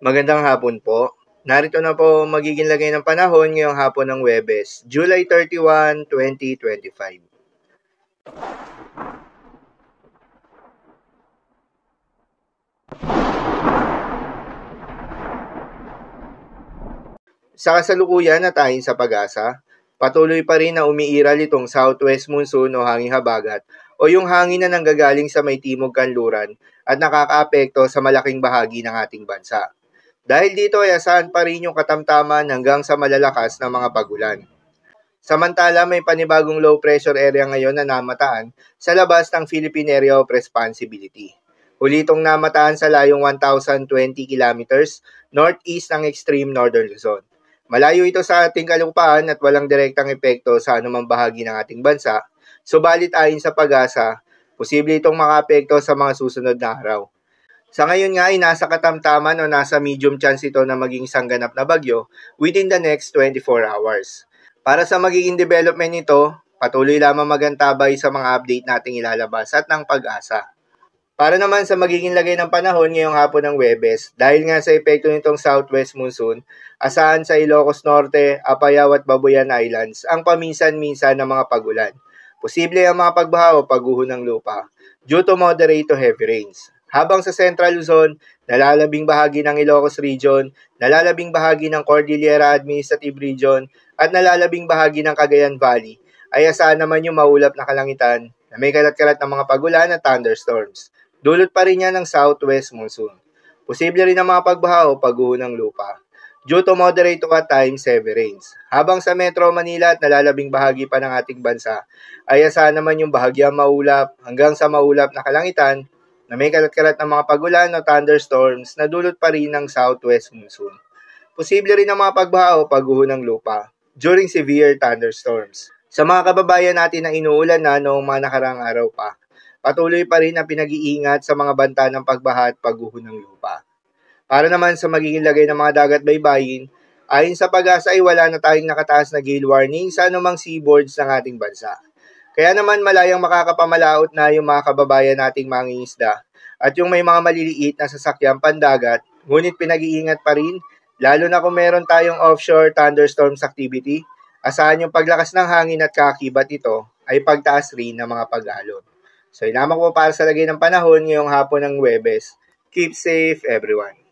Magandang hapon po. Narito na po magiging lagay ng panahon ngayong hapon ng Huwebes, July 31, 2025. Sa kasalukuyan at ayon sa pag-asa, patuloy pa rin na umiiral itong southwest monsoon o hanging habagat o yung hangin na nanggagaling sa may timog kanluran at nakakaapekto sa malaking bahagi ng ating bansa. Dahil dito ay asahan pa rin yung katamtaman hanggang sa malalakas na mga pagulan. Samantala, may panibagong low pressure area ngayon na namataan sa labas ng Philippine Area of Responsibility. Huli itong namataan sa layong 1,020 kilometers northeast ng extreme northern Luzon. Malayo ito sa ating kalupaan at walang direktang epekto sa anumang bahagi ng ating bansa, subalit ayon sa pag-asa, posible itong makaapekto sa mga susunod na araw. Sa ngayon nga ay nasa katamtaman o nasa medium chance ito na maging isang ganap na bagyo within the next 24 hours. Para sa magiging development nito, patuloy lamang magantabay sa mga update nating ilalabas at ng pag-asa. Para naman sa magiging lagay ng panahon ngayong hapon ng Huwebes, dahil nga sa epekto nitong southwest monsoon, asahan sa Ilocos Norte, Apayao at Babuyan Islands ang paminsan-minsan ng mga pagulan. Posible ang mga pagbaha o pagguho ng lupa due to moderate to heavy rains. Habang sa Central Luzon, nalalabing bahagi ng Ilocos Region, nalalabing bahagi ng Cordillera Administrative Region, at nalalabing bahagi ng Cagayan Valley, ay asahan naman yung maulap na kalangitan na may kalat-kalat ng mga pagulan at thunderstorms. Dulot pa rin yan ng southwest monsoon. Posible rin ang mga pagbaha o pagguho ng lupa due to moderate to at times heavy rains. Habang sa Metro Manila at nalalabing bahagi pa ng ating bansa, ay asahan naman yung bahagyang maulap hanggang sa maulap na kalangitan na may kalat-kalat ng mga pagulan o thunderstorms na dulot pa rin ng southwest monsoon. Posible rin ang mga pagbaha o pagguho ng lupa during severe thunderstorms. Sa mga kababayan natin na inuulan na noong mga nakaraang araw pa, patuloy pa rin ang pinag-iingat sa mga banta ng pagbaha at pagguho ng lupa. Para naman sa magiging lagay ng mga dagat baybayin, ayon sa pag-asa ay wala na tayong nakataas na gale warning sa anumang seaboards ng ating bansa. Kaya naman malayang makakapamalaot na yung mga kababayan nating mangingisda at yung may mga maliliit na sasakyang pandagat, ngunit pinag-iingat pa rin, lalo na kung meron tayong offshore thunderstorms activity, asahan yung paglakas ng hangin at kakibat ito ay pagtaas rin ng mga pag-alon. So, yun lamang po para sa lagay ng panahon ngayong hapon ng Huwebes. Keep safe, everyone.